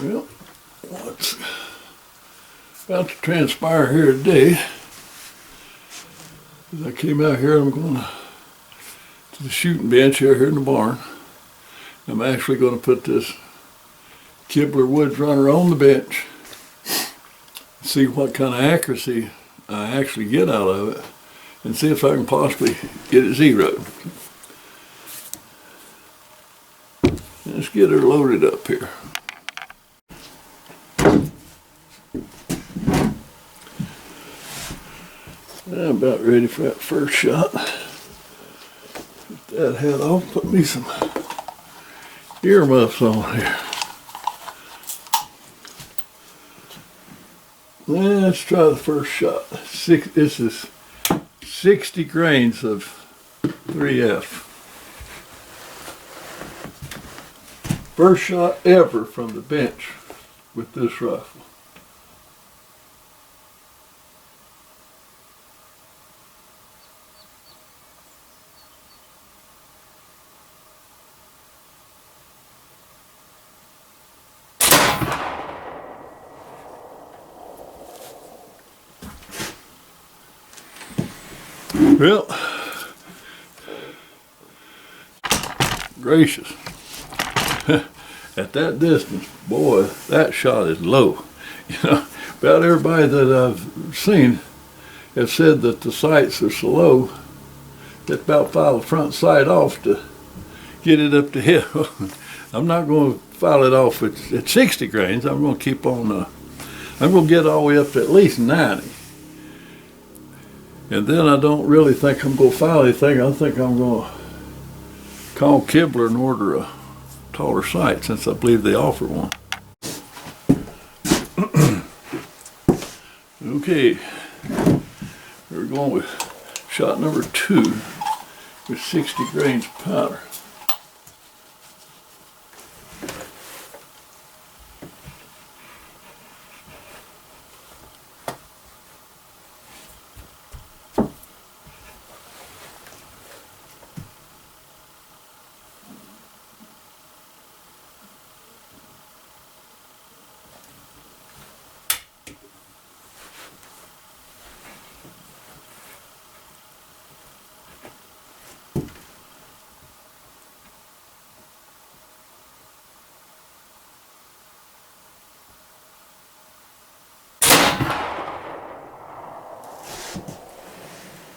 Well, what's about to transpire here today is I came out here, I'm going to the shooting bench here in the barn. I'm actually going to put this Kibler Woodsrunner on the bench, see what kind of accuracy I actually get out of it, and see if I can possibly get it zeroed. Let's get her loaded up here. I'm about ready for that first shot. Get that head off, put me some earmuffs on here. Let's try the first shot. This is 60 grains of 3F. First shot ever from the bench with this rifle. Well, gracious. At that distance, boy, that shot is low. You know, about everybody that I've seen have said that the sights are so low that about file the front sight off to get it up to hit. I'm not going to file it off at 60 grains. I'm going to keep on, I'm going to get all the way up to at least 90. And then I don't really think I'm going to file anything. I think I'm going to call Kibler and order a taller sight, since I believe they offer one. Okay, we're going with shot number 2 with 60 grains of powder.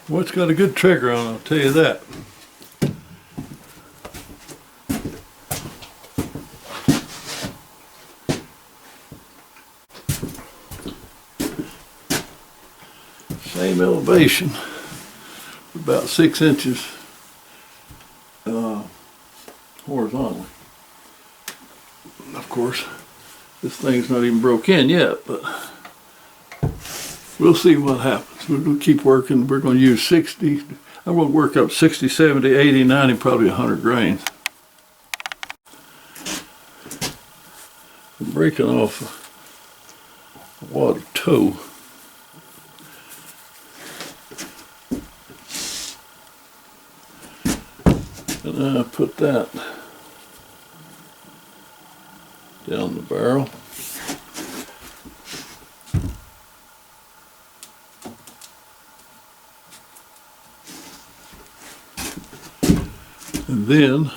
Well, it's got a good trigger on it, I'll tell you that. Same elevation, about 6 inches horizontally. Of course, this thing's not even broke in yet, but we'll see what happens. We're going to keep working. We're going to use 60. I'm going to work up 60, 70, 80, 90, probably 100 grains. I'm breaking off a wad of toe. And I put that down the barrel. And then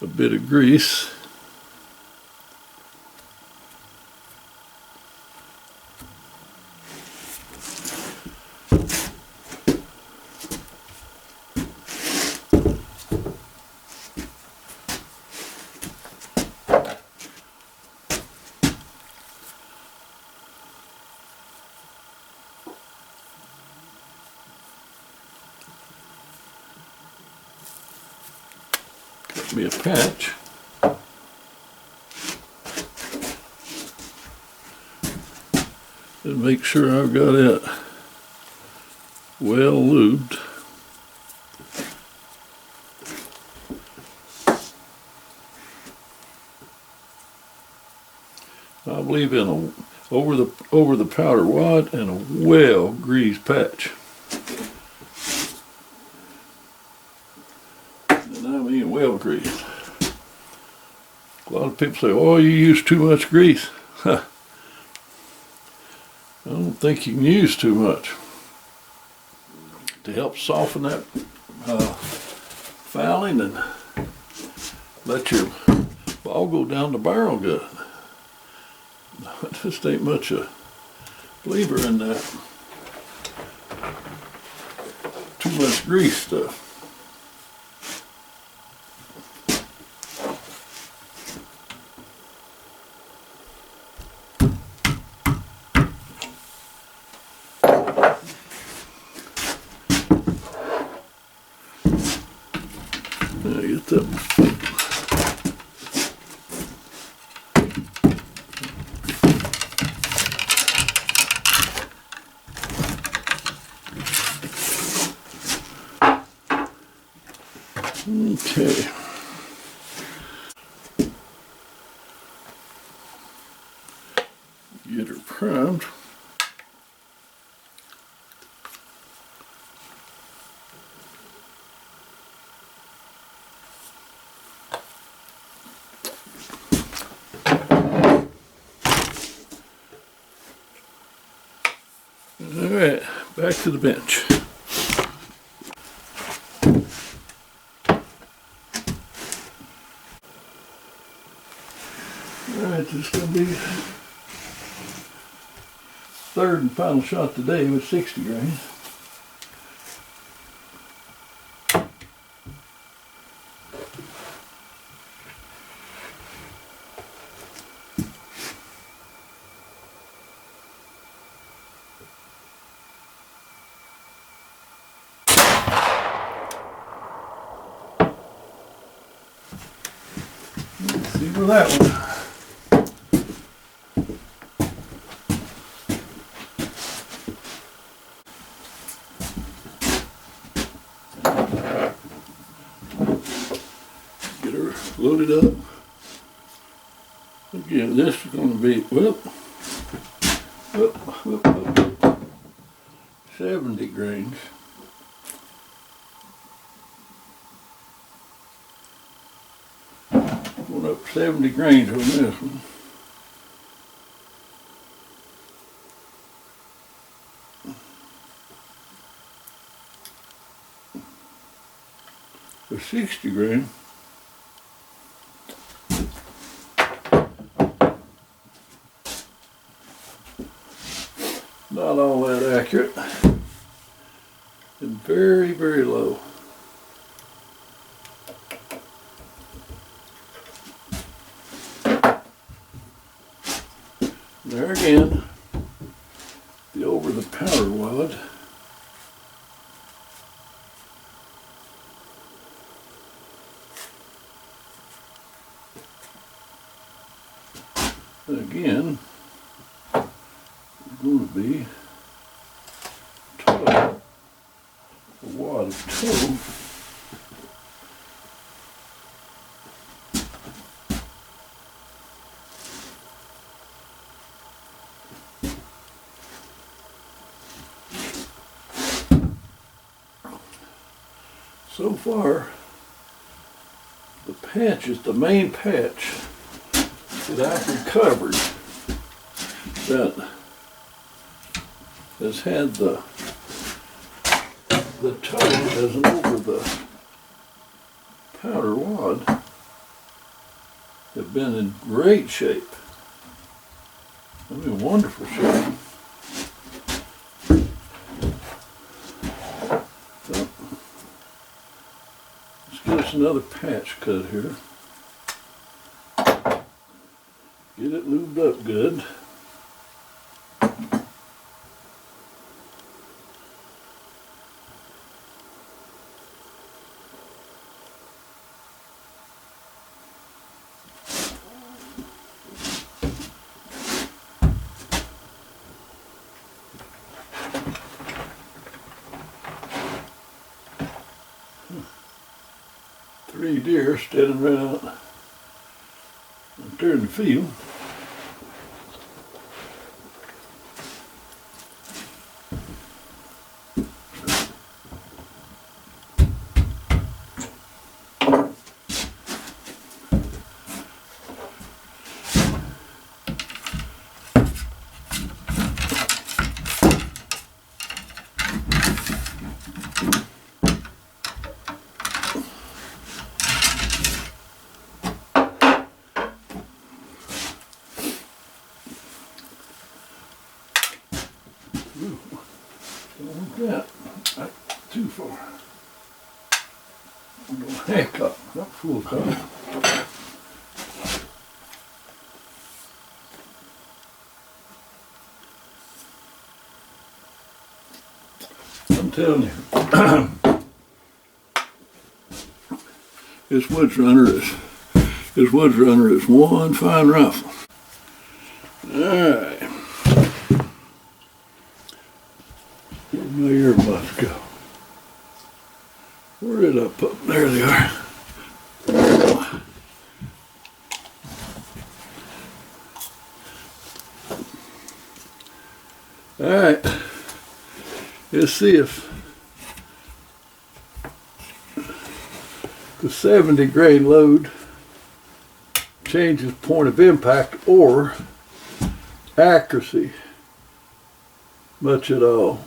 a bit of grease. Cut me a patch. And make sure I've got it well lubed. I believe in a over the powder wad and a well greased patch. And I mean well greased. A lot of people say, oh, you use too much grease. I don't think you can use too much. To help soften that fouling and let your ball go down the barrel good. Just ain't much a flavor in that. Too much grease stuff. Get that. Okay. Get her primed. All right, back to the bench. All right, this is going to be third and final shot today with 60 grains. Let's see for that one. Load it up. Again, this is going to be, whoop, 70 grains. Going up 70 grains on this one. For 60 grains. Not all that accurate, and very, very low. There again, the over the powder wad. Again, going to be toe, a wad of toe. So far, the patch is the main patch that I've recovered that has had the toe as an over the powder wad have been in great shape. I mean, wonderful shape. So, let's get us another patch cut here. Get it lubed up good. Three deer standing right out there in the field. Don't want that. That's too far. I'm going to heck up. Not full time. I'm telling you, this Woodsrunner is one fine rifle. Alright. Where'd my earbuds go? Where did I put them? There they are. Alright. Let's see if the 70 grain load changes point of impact or accuracy much at all.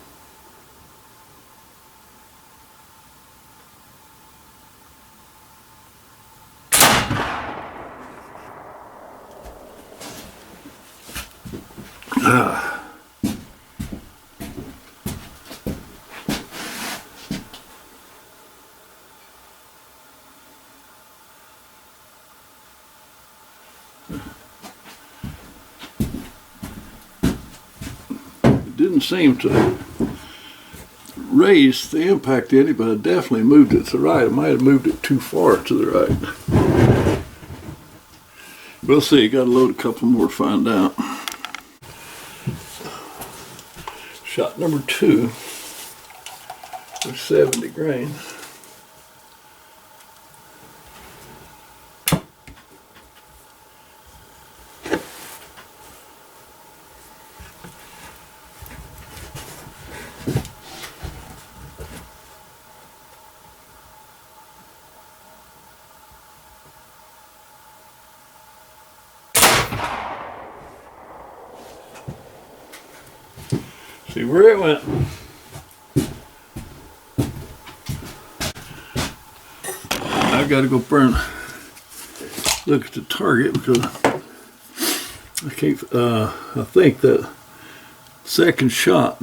Didn't seem to raise the impact any, but I definitely moved it to the right. I might have moved it too far to the right. We'll see. Got to load a couple more to find out. Shot number 2 with 70 grain. See where it went. I gotta go burn. Look at the target because I can't. I think that second shot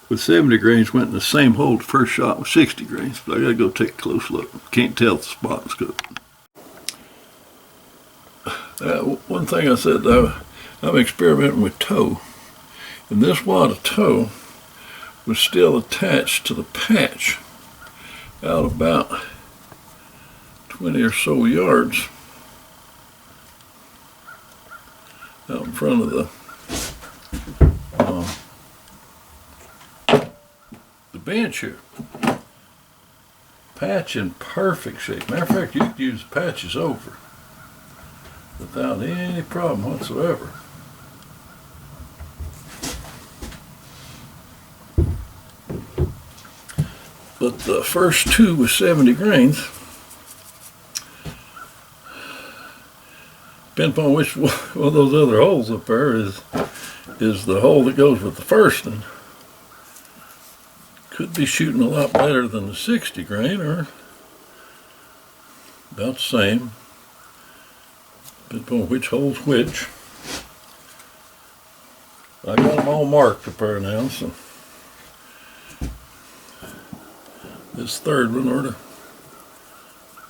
with 70 grains went in the same hole the first shot with 60 grains. But I gotta go take a close look. Can't tell if the spot's good. One thing I said though, I'm experimenting with tow. And this wad of tow was still attached to the patch out about 20 or so yards out in front of the bench here. Patch in perfect shape. Matter of fact, you could use the patches over without any problem whatsoever. But the first 2 with 70 grains, depending upon which one of those other holes up there is the hole that goes with the first one, could be shooting a lot better than the 60 grain or about the same, depending upon which hole's which. I got them all marked up there now, so this third one ought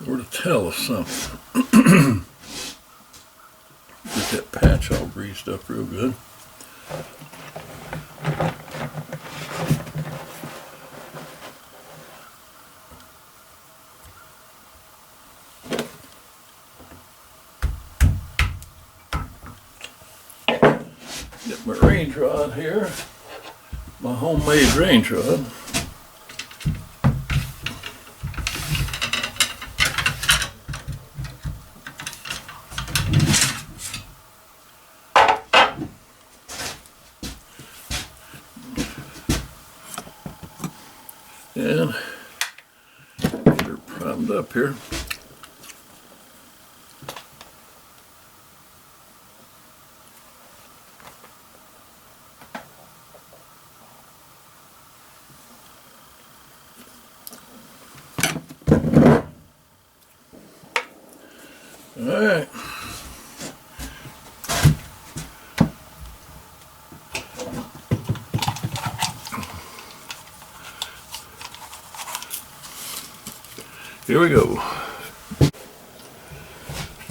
to tell us something. Get that patch all greased up real good. Get my range rod here, my homemade range rod. And they're primed up here. All right. Here we go.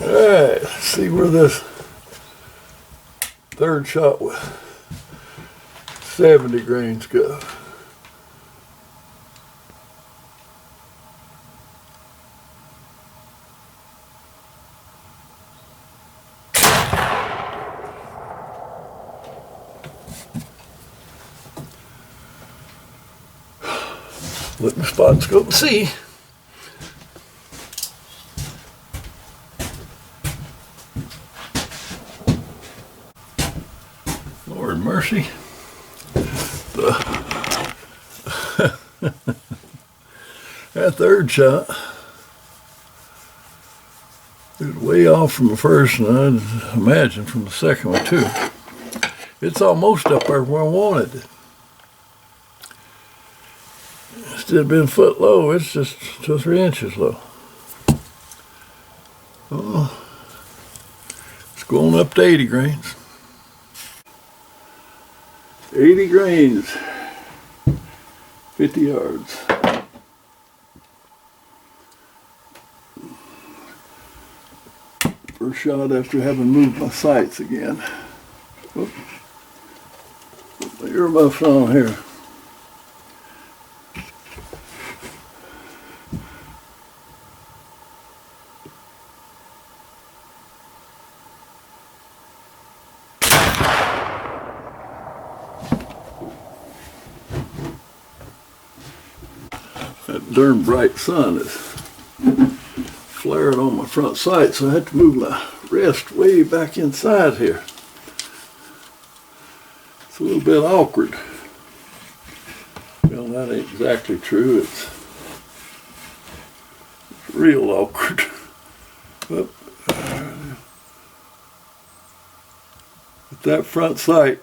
Alright, let's see where this third shot with 70 grains go. Look the spot scope and see. Lord mercy. That third shot is way off from the first, and I'd imagine from the second one too. It's almost up there where I wanted it. Instead of being a foot low, it's just 2 or 3 inches low. Oh, it's going up to 80 grains. 80 grains, 50 yards. First shot after having moved my sights again. Oop. Put my earmuffs on here. That darn bright sun is flaring on my front sight, so I had to move my wrist way back inside here. It's a little bit awkward. Well, that ain't exactly true. It's real awkward. But with that front sight,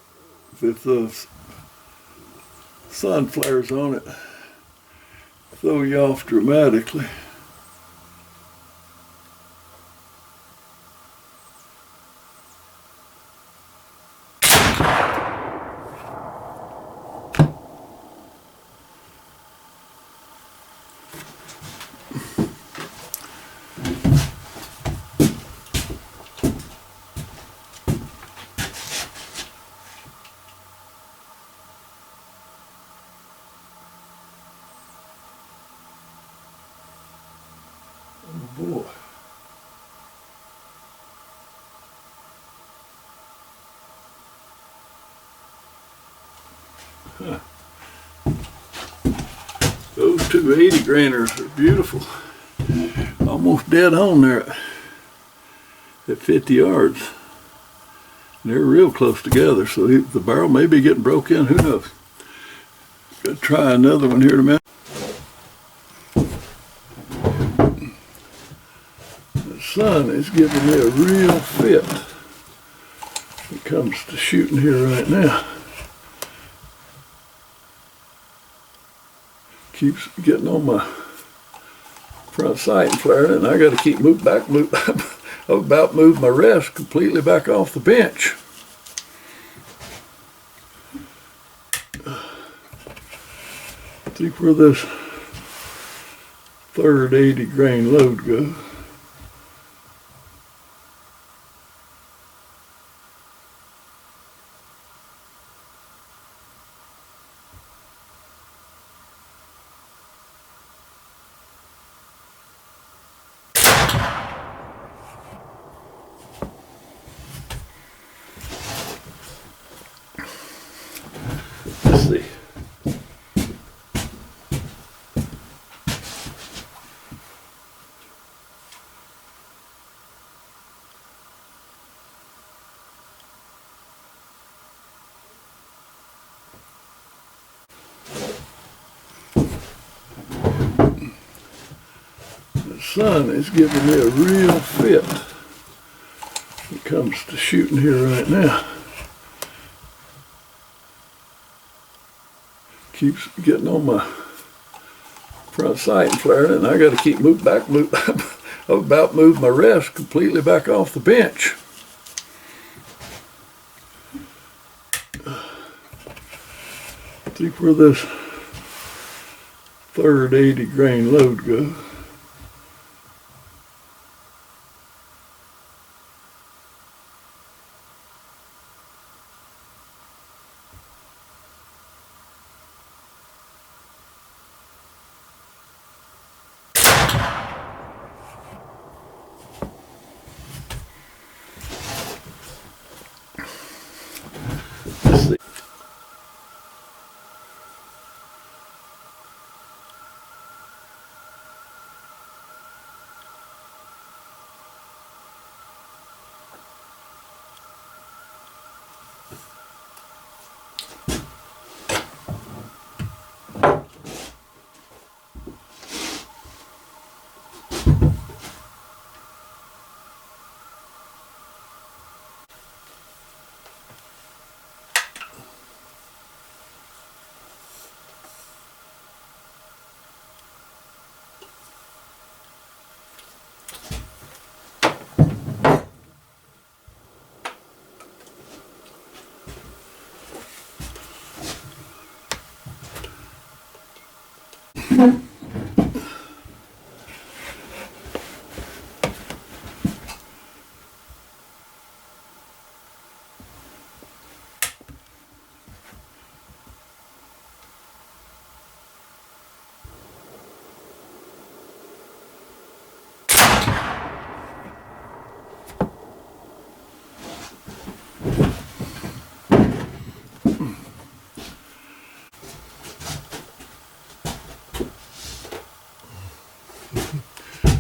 if the sun flares on it, throw you off dramatically. Oh boy. Huh. Those 2 80 grainers are beautiful. Almost dead on there at 50 yards. They're real close together, so the barrel may be getting broke in, who knows. Gotta try another one here in a minute. The sun is giving me a real fit when it comes to shooting here right now. Keeps getting on my front sight and flaring it, and I got to keep moving back. I've about moved my rest completely back off the bench. See where this third 80 grain load goes. Let's see. The sun is giving me a real fit when it comes to shooting here right now. Keeps getting on my front sight and flaring it, and I got to keep moving back. I've about moved my rest completely back off the bench. See where this third 80 grain load goes. see.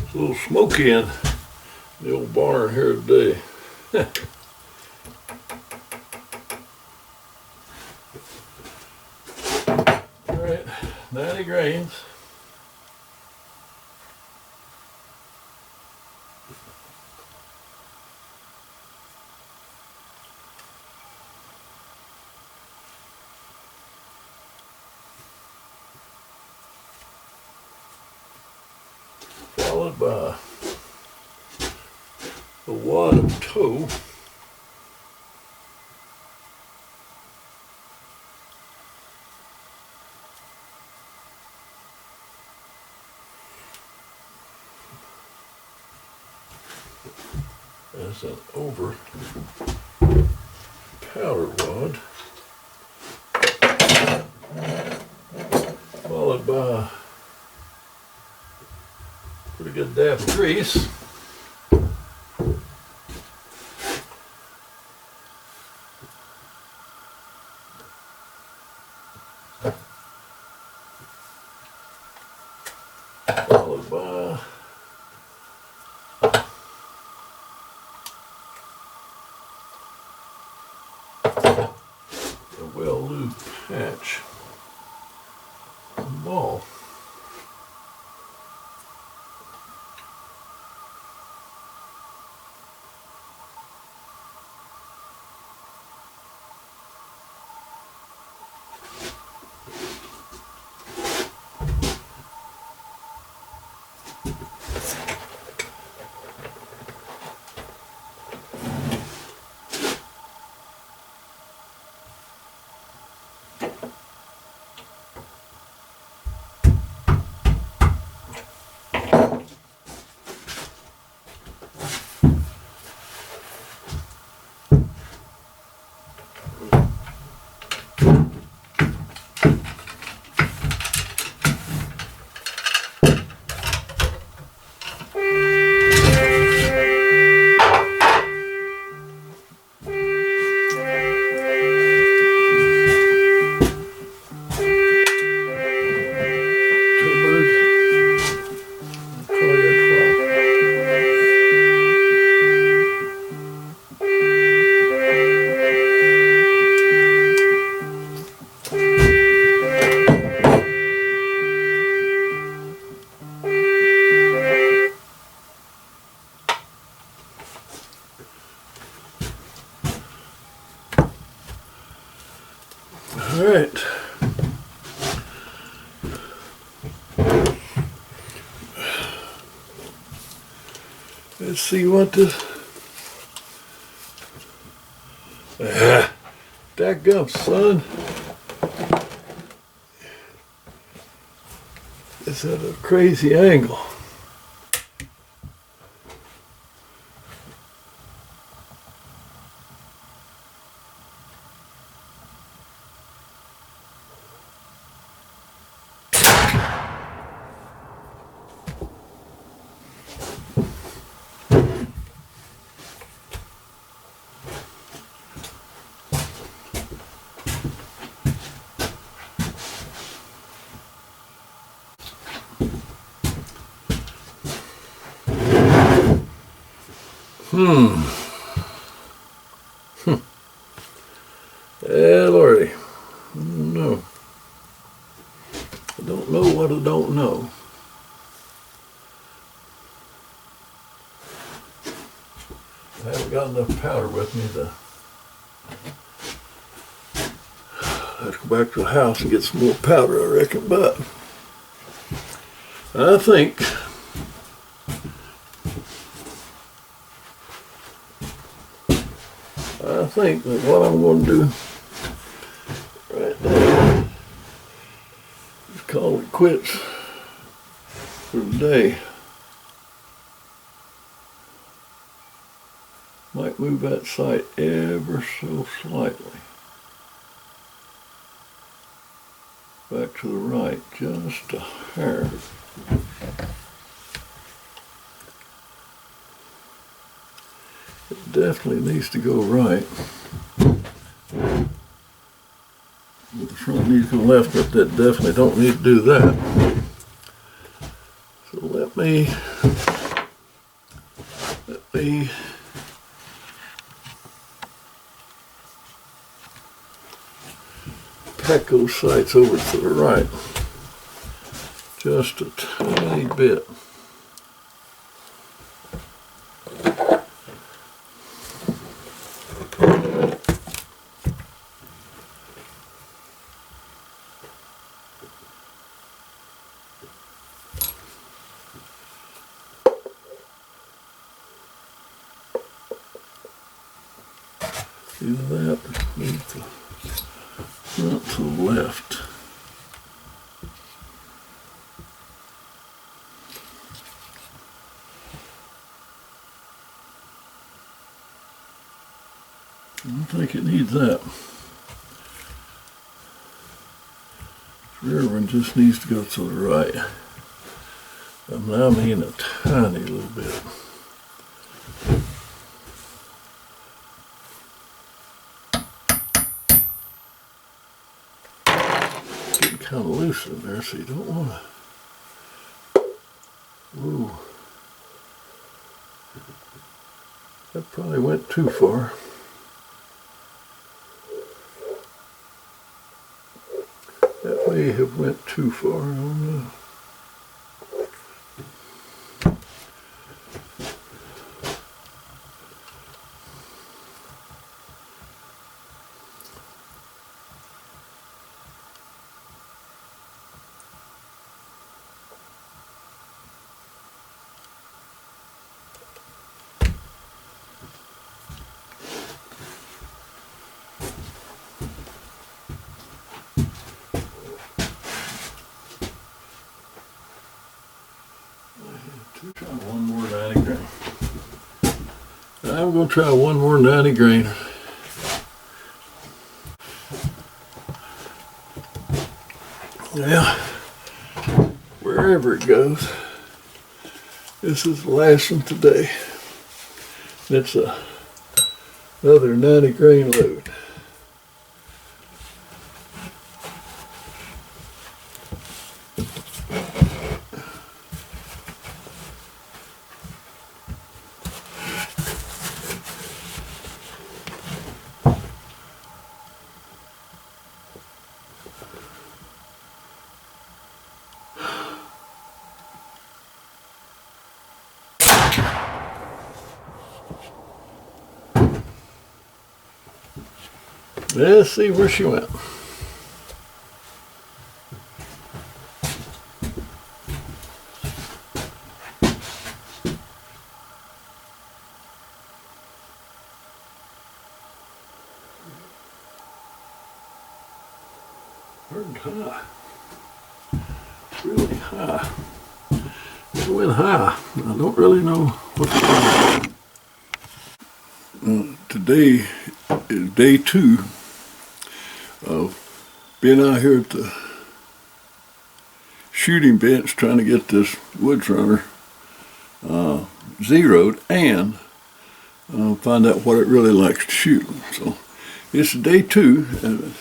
It's a little smoky in the old barn here today. All right, 90 grains. Followed by a wad of tow. As an over powder wad. Followed by pretty good dab of grease. Followed by a well-lubed patch and ball. All right. Let's see what this. Dadgum, son. It's at a crazy angle. Yeah, Lordy. No. I don't know what I don't know. I haven't got enough powder with me to have to go back to the house and get some more powder, I reckon, but I think that what I'm going to do right now is call it quits for the day. Might move that sight ever so slightly back to the right, just a hair. It definitely needs to go right. The front needs to go left, but that definitely don't need to do that. So let me pack those sights over to the right just a tiny bit. Do that, move the front to the left. I don't think it needs that. The rear one just needs to go to the right. I mean a tiny little bit. Getting kind of loose in there, so you don't want to. Ooh. That probably went too far. That may have went too far, I don't know. Try one more 90 grain. I'm going to try one more 90 grain. Yeah, wherever it goes, this is the last one today. It's another 90 grain load. Let's see where she went. Pretty high. Really high. It went high. I don't really know what's going on. Today is day 2 of being out here at the shooting bench trying to get this Woodsrunner zeroed and find out what it really likes to shoot. So it's day 2 and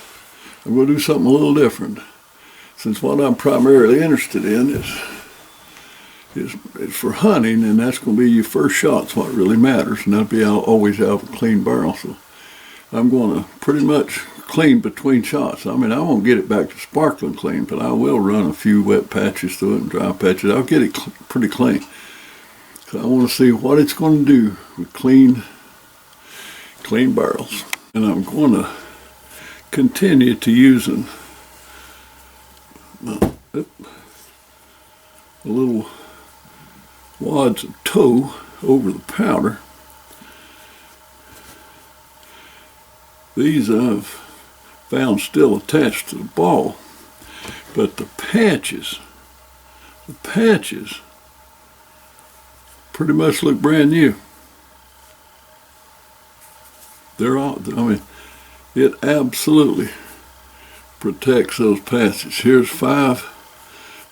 I'm going to do something a little different, since what I'm primarily interested in is is for hunting, and that's going to be your first shot's what really matters, and that'll be always out of a clean barrel. So I'm going to pretty much clean between shots. I mean, I won't get it back to sparkling clean, but I will run a few wet patches through it and dry patches. I'll get it pretty clean. So I want to see what it's going to do with clean barrels. And I'm going to continue to using a little wads of tow over the powder. These I've found still attached to the ball, but the patches pretty much look brand new. They're all, I mean, it absolutely protects those patches. Here's 5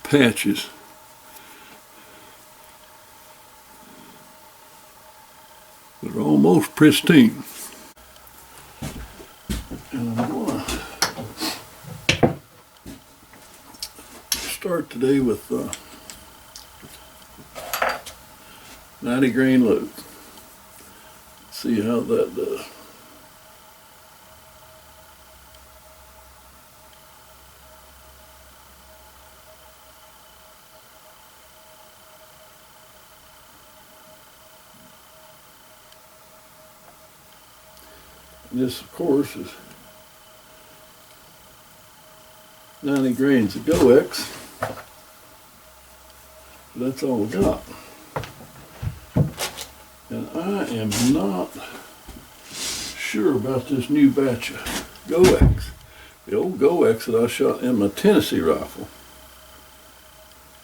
patches. They're almost pristine. And I'm going to start today with 90 grain load. See how that does. And this, of course, is 90 grains of GoEx. That's all we got. And I am not sure about this new batch of GoEx. The old GoEx that I shot in my Tennessee rifle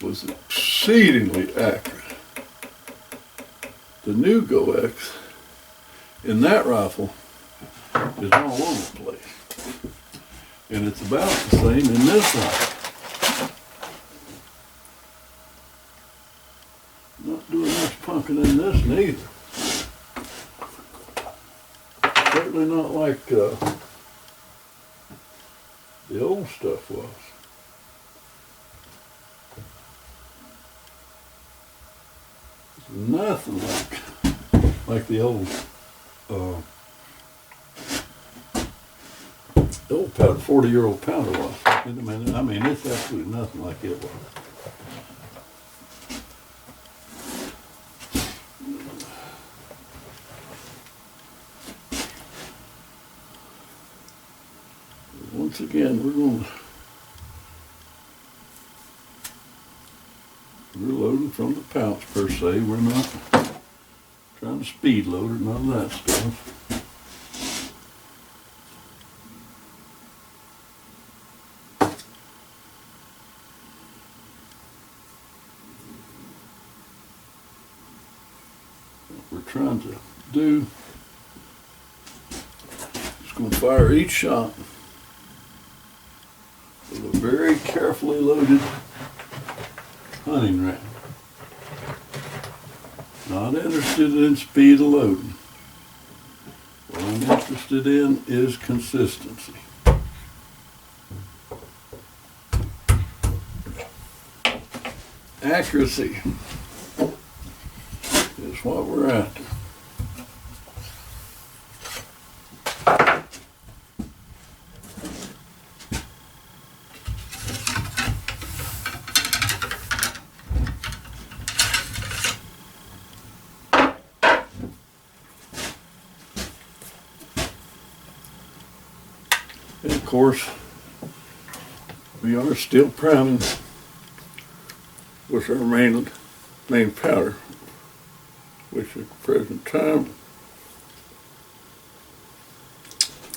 was exceedingly accurate. The new GoEx in that rifle is all over the place. And it's about the same in this rifle. Not doing much pumping in this neither. Certainly not like the old stuff was. It's nothing like the old powder, 40-year-old powder was. I mean, it's absolutely nothing like it was. Once again, we're loading from the pouch per se. We're not trying to speed load or none of that stuff. What we're trying to do is going to fire each shot with a very carefully loaded hunting round. Not interested in speed of loading. What I'm interested in is consistency. Accuracy is what we're after. And of course, we are still priming with our main powder, which at the present time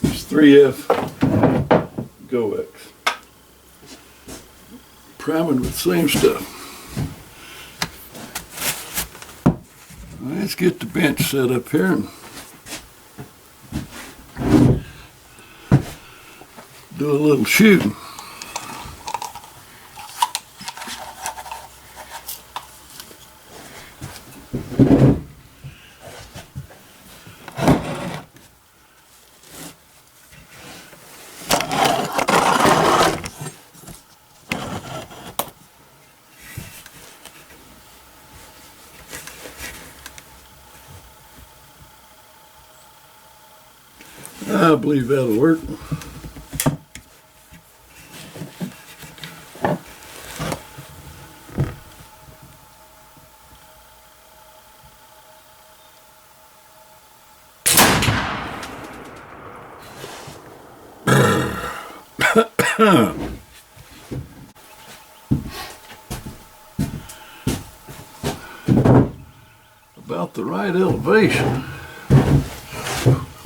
is 3F GoEx. Priming with the same stuff. Let's get the bench set up here and do a little shooting. I believe that'll work. About the right elevation,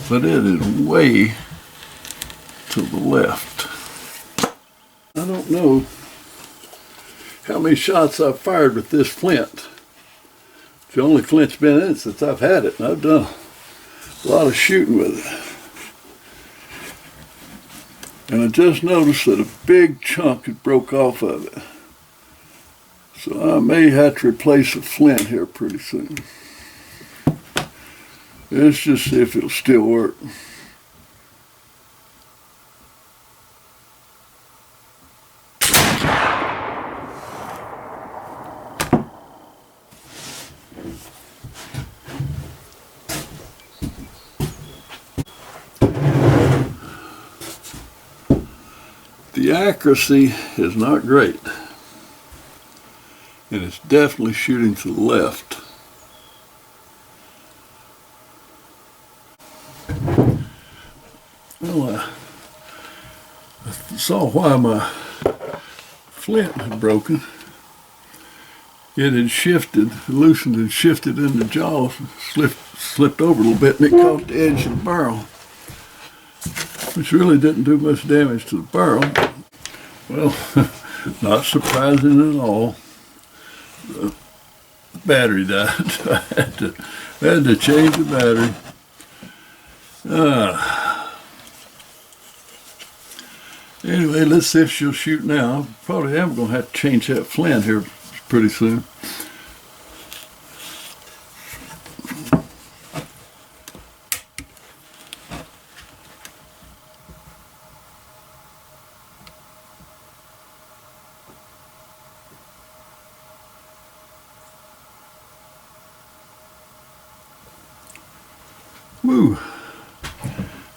but it is way to the left. I don't know how many shots I've fired with this flint. It's the only flint's been in it since I've had it, and I've done a lot of shooting with it. And I just noticed that a big chunk had broke off of it. So I may have to replace the flint here pretty soon. Let's just see if it'll still work. The accuracy is not great, and it's definitely shooting to the left. Well, I saw why my flint had broken. It had shifted, loosened and shifted in the jaws, slipped over a little bit, and it caught the edge of the barrel, which really didn't do much damage to the barrel. Well, not surprising at all. The battery died. I had to change the battery. Anyway, let's see if she'll shoot now. Probably am going to have to change that flint here pretty soon. Woo!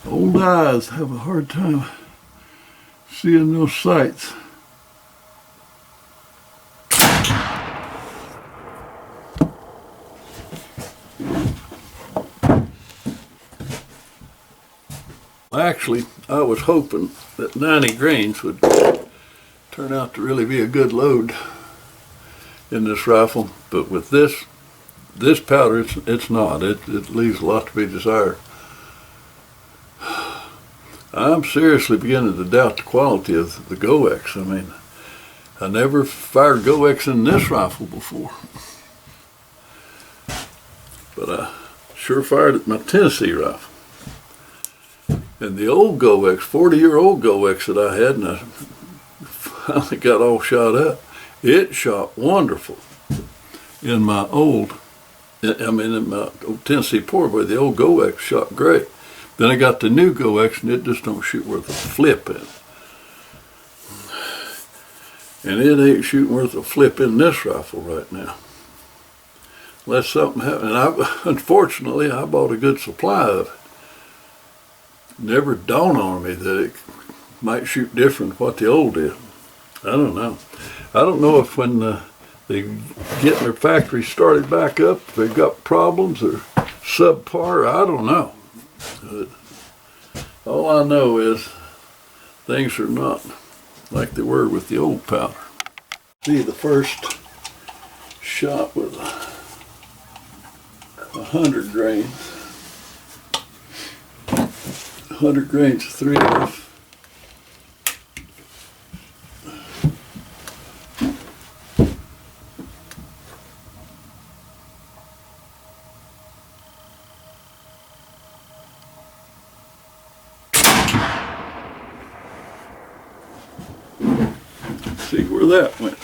Old eyes have a hard time seeing those sights. Actually, I was hoping that 90 grains would turn out to really be a good load in this rifle, but with this powder, it's not. It leaves a lot to be desired. I'm seriously beginning to doubt the quality of the GoX. I mean, I never fired GoX in this rifle before, but I sure fired it in my Tennessee rifle. And the old GoX, 40-year-old GoX that I had, and I finally got all shot up, it shot wonderful in my old Tennessee Portable. The old GoX shot great. Then I got the new GoX, and it just don't shoot worth a flip in. And it ain't shooting worth a flip in this rifle right now, unless something happened. And unfortunately, I bought a good supply of it. Never dawned on me that it might shoot different than what the old did. I don't know. I don't know if when they get their factory started back up, if they've got problems or subpar. I don't know. But all I know is things are not like they were with the old powder. See, the first shot with 100 grains. 100 grains of 3F. See where that went.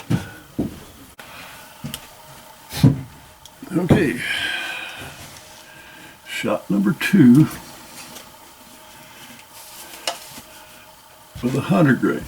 Okay, shot number 2 with 100 grains.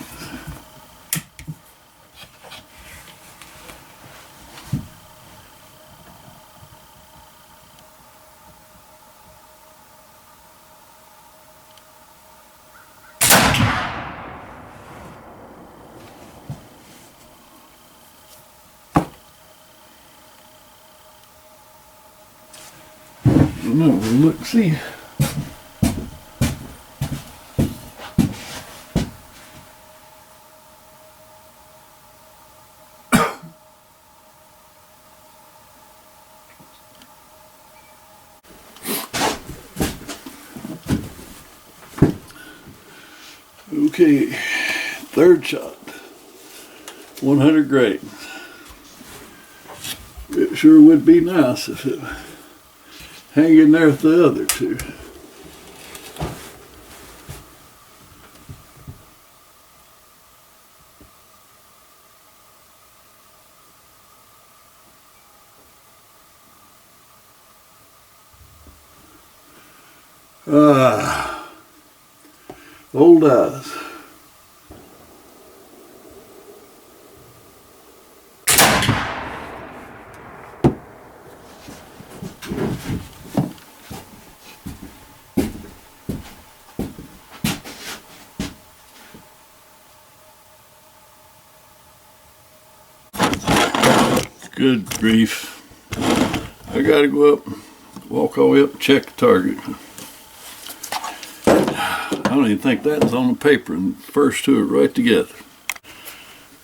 know, we'll look, see. Okay, third shot, 100 grains. It sure would be nice if it hang in there with the other two. Old eyes. Good grief. I gotta go up, walk all the way up and check the target. I don't even think that was on the paper, and the first two are right together.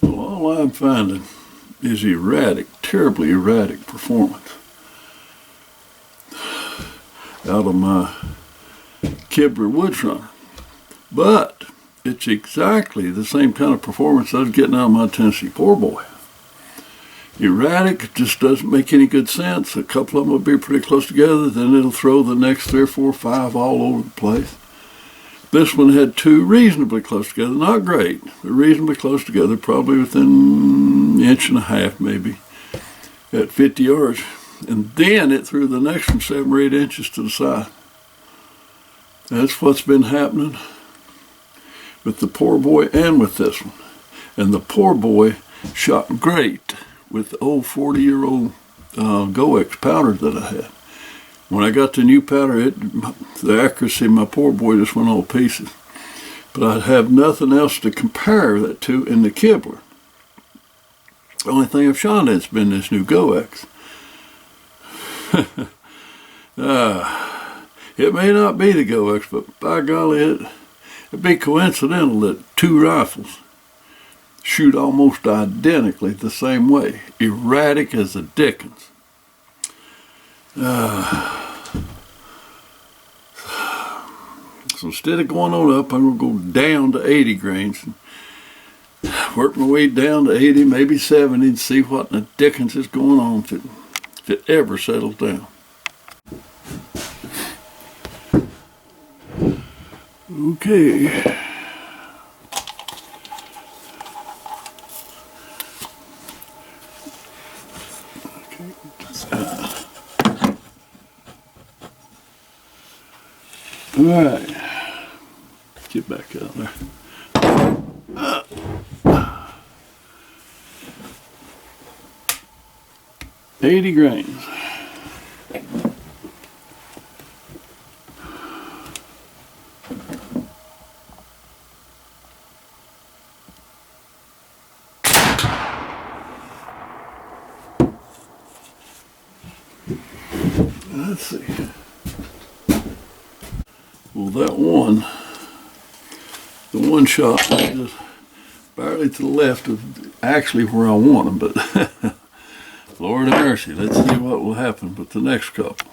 Well, all I'm finding is erratic, terribly erratic performance out of my Kibler Woodsrunner. But it's exactly the same kind of performance I was getting out of my Tennessee Poor Boy. Erratic, just doesn't make any good sense. A couple of them will be pretty close together, then it'll throw the next 3 or 4 or 5 all over the place. This one had two reasonably close together, not great, but reasonably close together, probably within an inch and a half maybe, at 50 yards. And then it threw the next one 7 or 8 inches to the side. That's what's been happening with the Poor Boy and with this one. And the Poor Boy shot great with the old 40-year-old GoX powder that I had. When I got the new powder, the accuracy of my Poor Boy just went all to pieces. But I have nothing else to compare that to in the Kibler. The only thing I've shot at's been this new GoX. It may not be the GoX, but by golly, it'd be coincidental that 2 rifles shoot almost identically the same way. Erratic as the dickens. So instead of going on up, I'm going to go down to 80 grains and work my way down to 80, maybe 70, and see what in the dickens is going on if it ever settles down. Okay. All right, get back out there. 80 grains. Let's see. Well, that one, the one shot was just barely to the left of actually where I want them, but Lord have mercy, let's see what will happen with the next couple.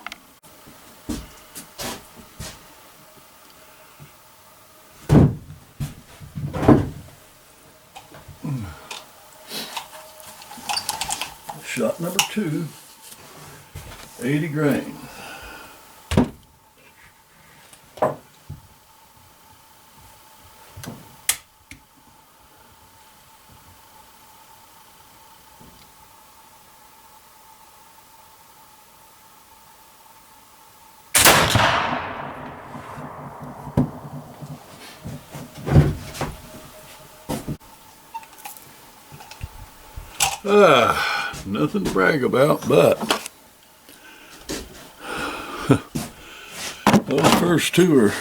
Shot number 2, 80 grains. Nothing to brag about, but those first 2 are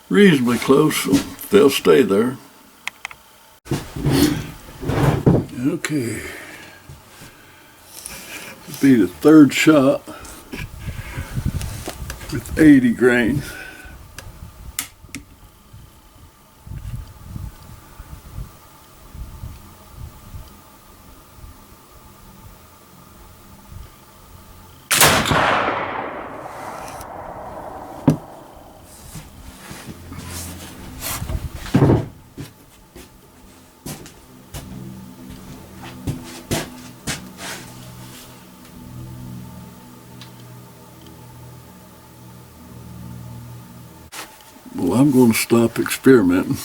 reasonably close, so they'll stay there. Okay, it'll be the 3rd shot. with 80 grains. Well, I'm going to stop experimenting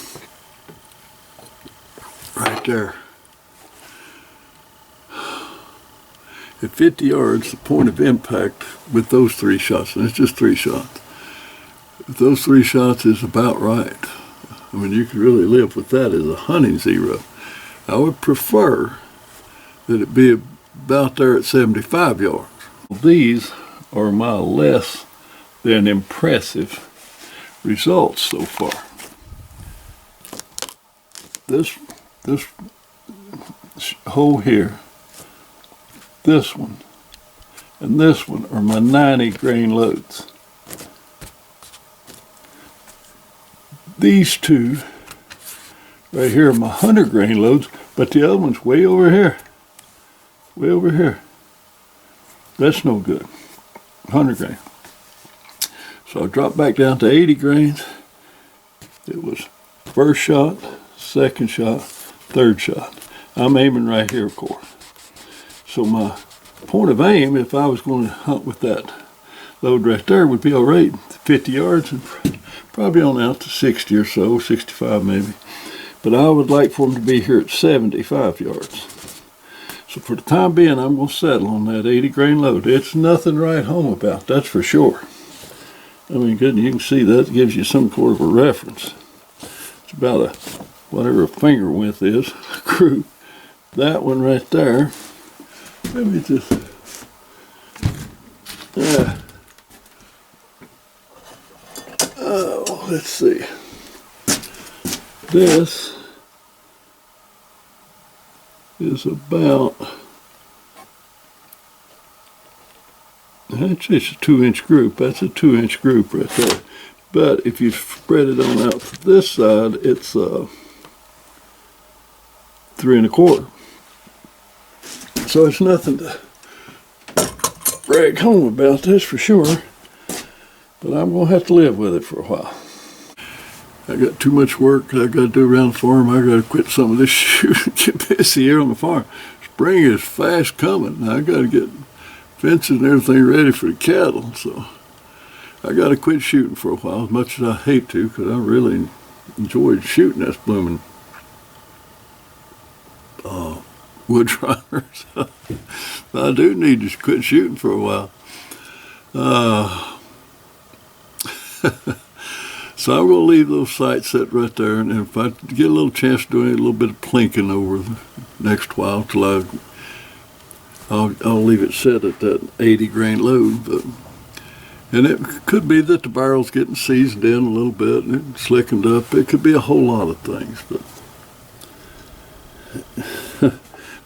right there. At 50 yards, the point of impact with those 3 shots, and it's just 3 shots, those 3 shots is about right. I mean, you could really live with that as a hunting zero. I would prefer that it be about there at 75 yards. These are my less than impressive results so far. This hole here, this one, and this one are my 90 grain loads. These 2 right here are my 100 grain loads, but the other one's way over here. Way over here. That's no good. 100 grain. So I dropped back down to 80 grains. It was first shot, second shot, third shot. I'm aiming right here, of course. So my point of aim, if I was going to hunt with that load right there, would be all right, 50 yards, and probably on out to 60 or so, 65 maybe. But I would like for them to be here at 75 yards. So for the time being, I'm going to settle on that 80 grain load. It's nothing to write home about, that's for sure. I mean, good, you can see that gives you some sort of a reference. It's about a, whatever a finger width is, crew. That one right there, let me just, oh, let's see. This is about, actually it's a 2-inch group. That's a 2-inch group right there. But if you spread it on out to this side, it's 3 1/4. So it's nothing to brag home about, this for sure. But I'm going to have to live with it for a while. I got too much work I got to do around the farm. I got to quit some of this shooting, get busy here on the farm. Spring is fast coming. I got to get fences and everything ready for the cattle. So I got to quit shooting for a while, as much as I hate to, because I really enjoyed shooting this blooming Woodsrunner. So I do need to quit shooting for a while. So I'm going to leave those sights set right there, and if I get a little chance to do a little bit of plinking over the next while, till I'll leave it set at that 80 grain load. But and it could be that the barrel's getting seasoned in a little bit and it's slickened up. It could be a whole lot of things,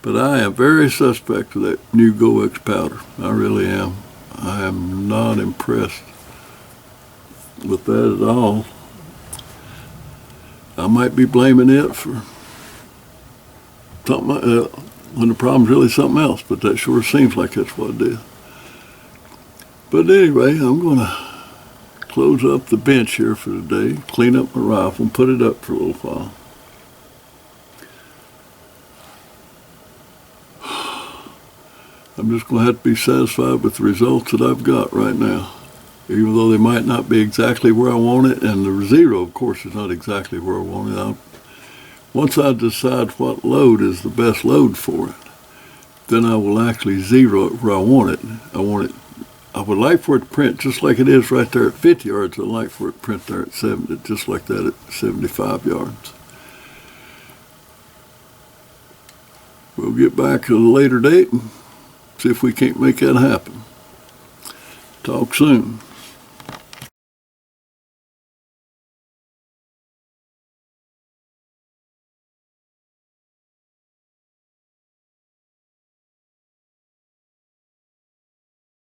but I am very suspect of that new GoX powder. I really am. I am not impressed with that at all. I might be blaming it for something when the problem's really something else, but that sure seems like that's what it is. But anyway, I'm going to close up the bench here for today, clean up my rifle, and put it up for a little while. I'm just going to have to be satisfied with the results that I've got right now, even though they might not be exactly where I want it, and the zero, of course, is not exactly where I want it. Once I decide what load is the best load for it, then I will actually zero it where I want it. I would like for it to print just like it is right there at 50 yards. I'd like for it to print there at 70, just like that at 75 yards. We'll get back at a later date and see if we can't make that happen. Talk soon.